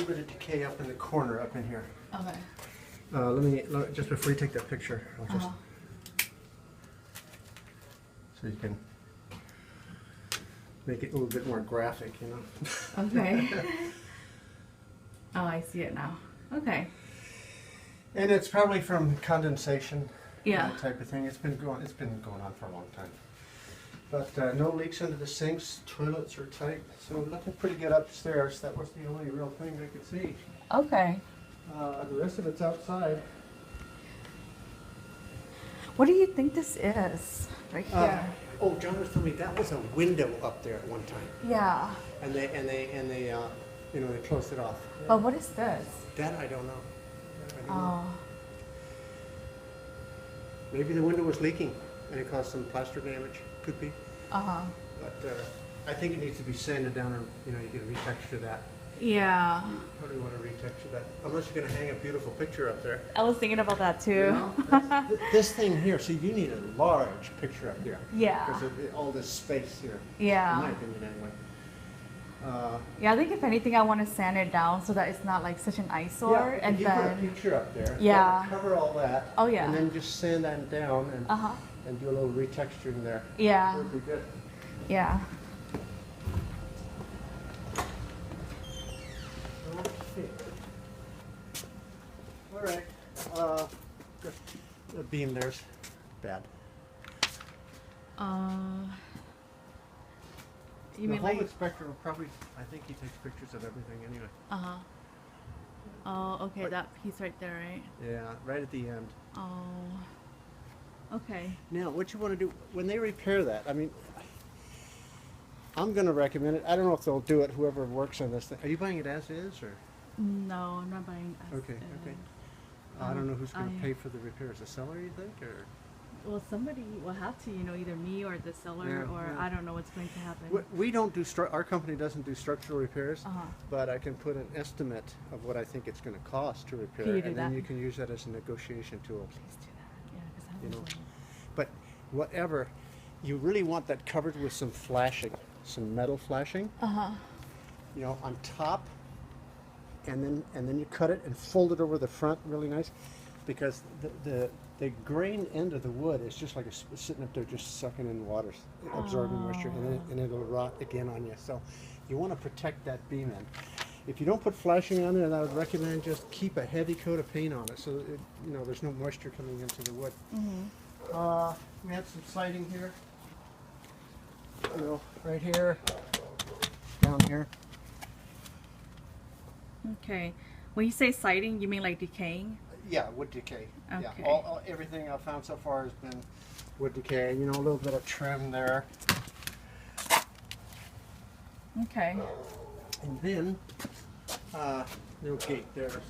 bit of decay up in the corner, up in here. Okay. Just before you take that picture, I'll just so you can make it a little bit more graphic, you know. Okay. Oh, I see it now. Okay. And it's probably from condensation, Yeah. that type of thing. It's been going on for a long time. But no leaks under the sinks. Toilets are tight, so looking pretty good upstairs. That was the only real thing I could see. Okay. The rest of it's outside. What do you think this is? Right here. Oh, John was telling me that was a window up there at one time, Yeah. and they you know, they closed it off. But what is this? That I don't know. Oh. Maybe the window was leaking and it caused some plaster damage. Could be. Uh-huh. But I think it needs to be sanded down, or you know, you can retexture that. Yeah. How do you want to retexture that? Unless you're going to hang a beautiful picture up there. I was thinking about that too. You know, this thing here, see, you need a large picture up here. Yeah. Because of all this space here. Yeah. In my opinion, anyway. Yeah, I think if anything, I want to sand it down so that it's not like such an eyesore, yeah, and if you then put a picture up there. Yeah. Cover all that. Oh, yeah. And then just sand that down and Uh-huh. and do a little retexturing there. Yeah. That would be good. Yeah. Okay. All right. The beam there's bad. You The mean home like? inspector will probably, I think he takes pictures of everything anyway. Uh-huh. Oh, okay, Right. that piece right there, right? Yeah, right at the end. Oh. Okay. Now, what you want to do, when they repair that, I mean, I'm going to recommend it. I don't know if they'll do it, whoever works on this thing. Are you buying it as is, or? No, I'm not buying. Okay, okay. I don't know who's going to pay for the repairs. The seller, you think, or? Well, somebody will have to, either me or the seller, Yeah, or yeah. I don't know what's going to happen. We don't do, our company doesn't do structural repairs, Uh-huh. but I can put an estimate of what I think it's going to cost to repair, Can you do and then that? you can use that as a negotiation tool. Please do that. Yeah, because I You know. was like, But whatever, you really want that covered with some flashing, some metal flashing, uh-huh. you know, on top, and then you cut it and fold it over the front really nice, because the grain end of the wood is just like sitting up there just sucking in water, absorbing moisture, and it'll rot again on you. So you want to protect that beam end. If you don't put flashing on it, I would recommend just keep a heavy coat of paint on it, so that there's no moisture coming into the wood. We had some siding here, right here, down here. Okay. When you say siding, you mean like decaying? Yeah, wood decay. Yeah, Okay. everything I've found so far has been wood decay. A little bit of trim there, Okay. and then little gate there. So.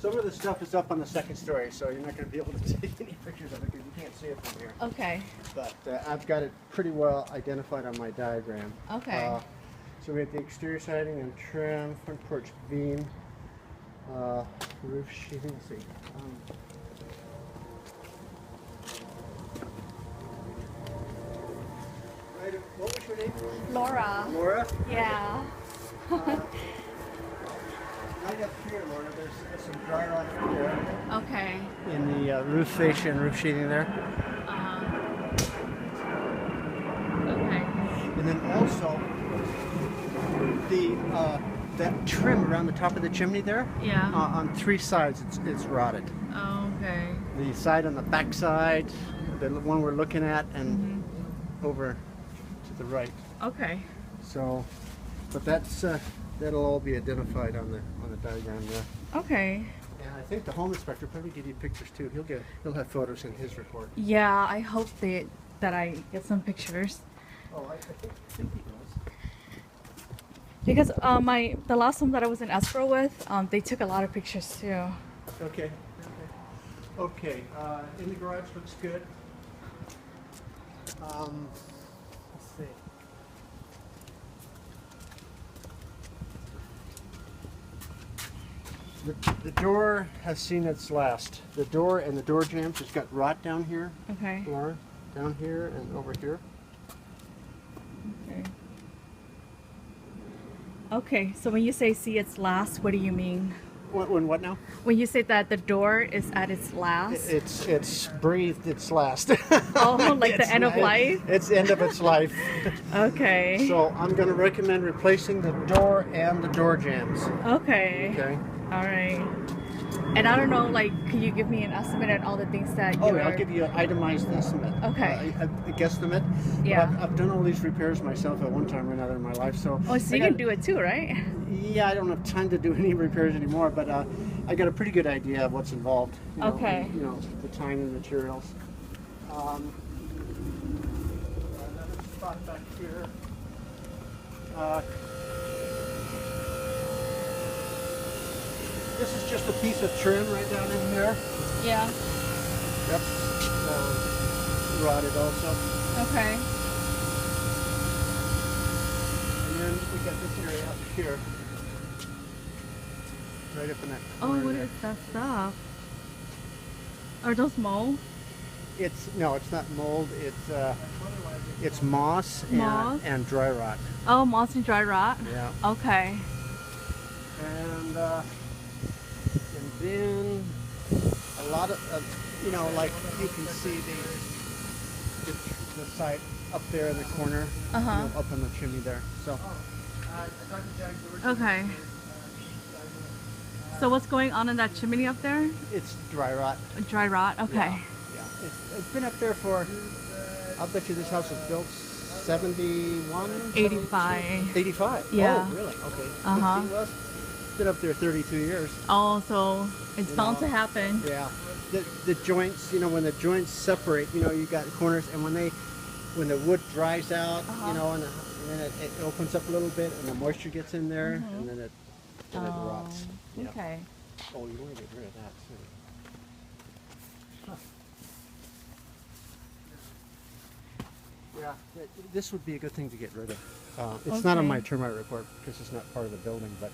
Some of the stuff is up on the second story, so you're not going to be able to take any pictures of it because you can't see it from here. Okay. But I've got it pretty well identified on my diagram. Okay. So we have the exterior siding and trim, front porch beam, roof sheathing. Let's see. What was your name? Laura. Laura? Yeah. Right up here, Laura, there's some dry rot there. Okay. In the roof fascia and roof sheathing there. Okay. And then also that trim around the top of the chimney there. Yeah. On three sides, it's rotted. Okay. The side on the back side, the one we're looking at, and over to the right. Okay. So, but that'll all be identified on the diagram there. Okay. And I think the home inspector will probably give you pictures too. He'll have photos in his report. Yeah, I hope that I get some pictures. Oh, I think he does. Because the last one that I was in escrow with, they took a lot of pictures too. Okay. Okay. In the garage looks good. Let's see. The door has seen its last. The door and the door jambs has got rot down here, Okay. Laura, down here and over here. Okay. Okay, so when you say see its last, what do you mean? When what now? When you say that the door is at its last? It's breathed its last. Oh, like the It's end of not- life? It's end of its life. Okay. So I'm going to recommend replacing the door and the door jambs. Okay. Okay. All right. And I don't know, like, could you give me an estimate on all the things that you Oh, yeah, I'll give you an itemized estimate. Okay. A guesstimate. Yeah. But I've done all these repairs myself at one time or another in my life, so. Oh, so you can do it too, right? Yeah, I don't have time to do any repairs anymore, but I got a pretty good idea of what's involved. Okay. And, the time and materials. Another spot back here. This is just a piece of trim right down in here. Yeah. Yep. Rotted also. Okay. And then we got this area up here. Right up in that Oh, corner what there. is that stuff? Are those mold? No, it's not mold. It's moss and, Moss? and dry rot. Oh, moss and dry rot? Yeah. Okay. And then a lot of, like you can see the site up there in the corner, Uh-huh. up in the chimney there. So. Okay. So what's going on in that chimney up there? It's dry rot. Dry rot? Okay. Yeah. It's been up there for, I'll bet you this house was built 71? 85. 85? Yeah. Oh, really? Okay. Uh-huh. Well, it's been up there 32 years. Oh, so it's You bound know, to happen. Yeah. The joints, when the joints separate, you got corners, and when the wood dries out, Uh-huh. and then it opens up a little bit, and the moisture gets in there, and then it rots. Yeah. Okay. Oh, you want to get rid of that too. Huh. Yeah, this would be a good thing to get rid of. It's not on my Okay. termite report because it's not part of the building, but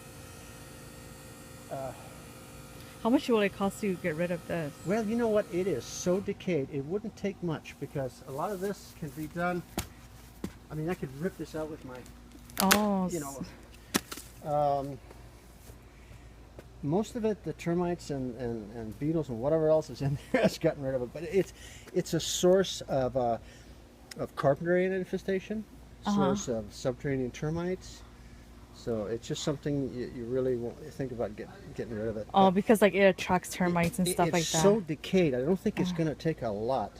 How much will it cost to get rid of this? well, you know what? It is so decayed. It wouldn't take much because a lot of this can be done. I mean, I could rip this out with my, Oh, most of it, the termites and beetles and whatever else is in there has gotten rid of it. But it's a source of carpenter ant infestation, source of subterranean termites. So it's just something you really won't think about getting rid of it. oh, But because like it attracts termites and stuff like it's that. so decayed. I don't think it's going to take a lot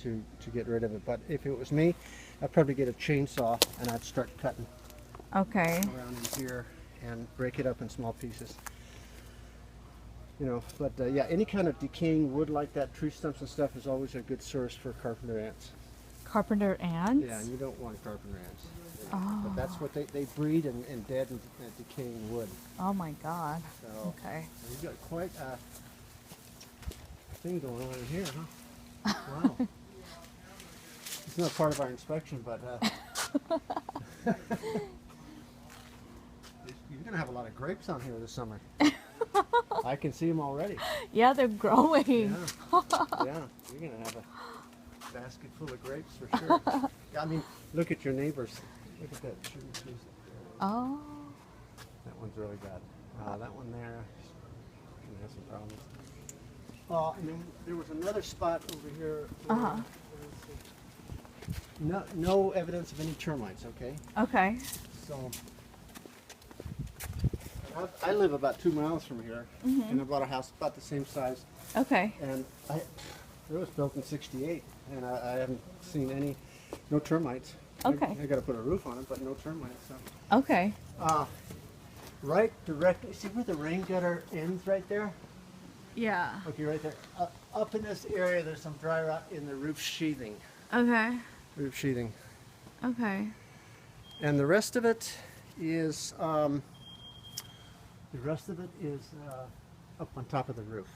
to get rid of it. But if it was me, I'd probably get a chainsaw and I'd start cutting Okay. around in here and break it up in small pieces. But yeah, any kind of decaying wood like that, tree stumps and stuff, is always a good source for carpenter ants. Carpenter ants? Yeah, and you don't want carpenter ants. Oh. But that's what they breed in dead and decaying wood. Oh my god. So Okay. you've got quite a thing going on in here, huh? Wow. It's not part of our inspection, but you're going to have a lot of grapes on here this summer. I can see them already. Yeah, they're growing. Yeah, yeah. You're going to have a basket full of grapes for sure. I mean, look at your neighbors. Look at that sugar trees up there. Oh. That one's really bad. That one there, gonna have some problems. And then there was another spot over here. Uh-huh. No evidence of any termites. Okay. Okay. So I live about 2 miles from here, and I bought a house about the same size, Okay. and it was built in '68, and I haven't seen no termites. Okay. I got to put a roof on it, but no termites. So. Okay. Right directly, see where the rain gutter ends right there? Yeah. Okay, right there. Up in this area, there's some dry rot in the roof sheathing. Okay. Roof sheathing. Okay. And the rest of it is, up on top of the roof.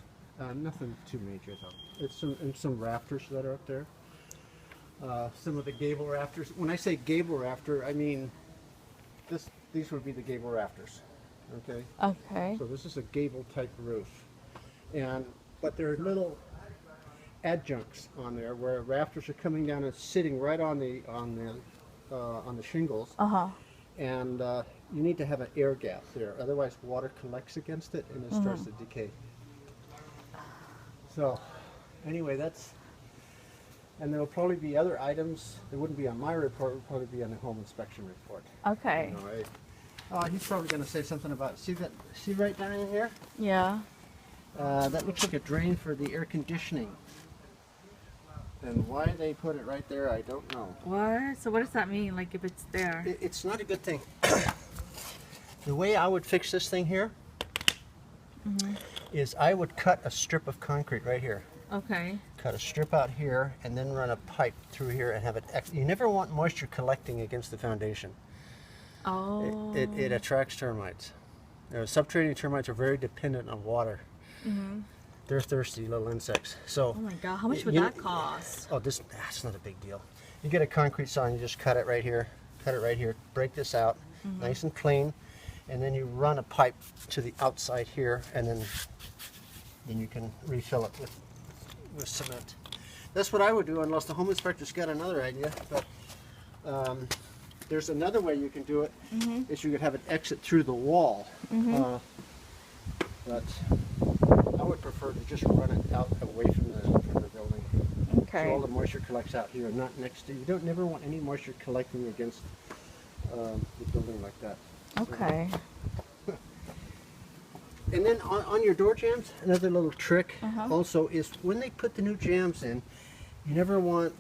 Nothing too major though. It's some rafters that are up there. Some of the gable rafters. When I say gable rafter, I mean these would be the gable rafters. Okay. Okay. So this is a gable type roof, but there are little adjuncts on there where rafters are coming down and sitting right on the shingles, Uh-huh. and you need to have an air gap there. Otherwise, water collects against it and it starts to decay. So, anyway, and there will probably be other items that wouldn't be on my report, would probably be on the home inspection report. Okay. You know, oh, he's probably going to say something about, see right down in here? Yeah. That looks like a drain for the air conditioning. And why they put it right there, I don't know. What? So what does that mean, like if it's there? It's not a good thing. The way I would fix this thing here is I would cut a strip of concrete right here. Okay. Cut a strip out here and then run a pipe through here and have it. You never want moisture collecting against the foundation. Oh. It attracts termites. Subterranean termites are very dependent on water. They're thirsty little insects. So. Oh my God! How much would that cost? Oh, that's not a big deal. You get a concrete saw and you just cut it right here. Cut it right here. Break this out, nice and clean, and then you run a pipe to the outside here, and then you can refill it with cement. That's what I would do, unless the home inspector's got another idea. But there's another way you can do it. Is you could have it exit through the wall. But I would prefer to just run it out away from the building. Okay. So all the moisture collects out here, not next to. You never want any moisture collecting against the building like that. Okay. And then on your door jambs, another little trick also is when they put the new jambs in, you never want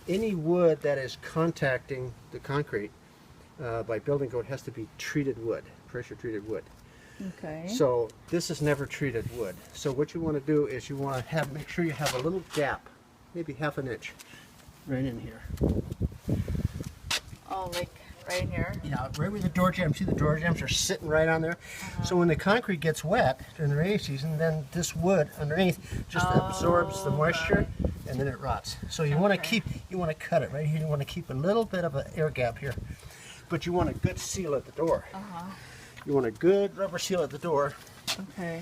any wood that is contacting the concrete by building code has to be treated wood, pressure treated wood. Okay. So this is never treated wood. So what you want to do is you want to make sure you have a little gap, maybe half an inch, right in here. Oh, like right in here? Yeah, right where the door jambs. See the door jambs are sitting right on there. So when the concrete gets wet during the rainy season, then this wood underneath just absorbs the moisture, and then it rots. So you want to cut it right here. You want to keep a little bit of an air gap here, but you want a good seal at the door. You want a good rubber seal at the door. Okay.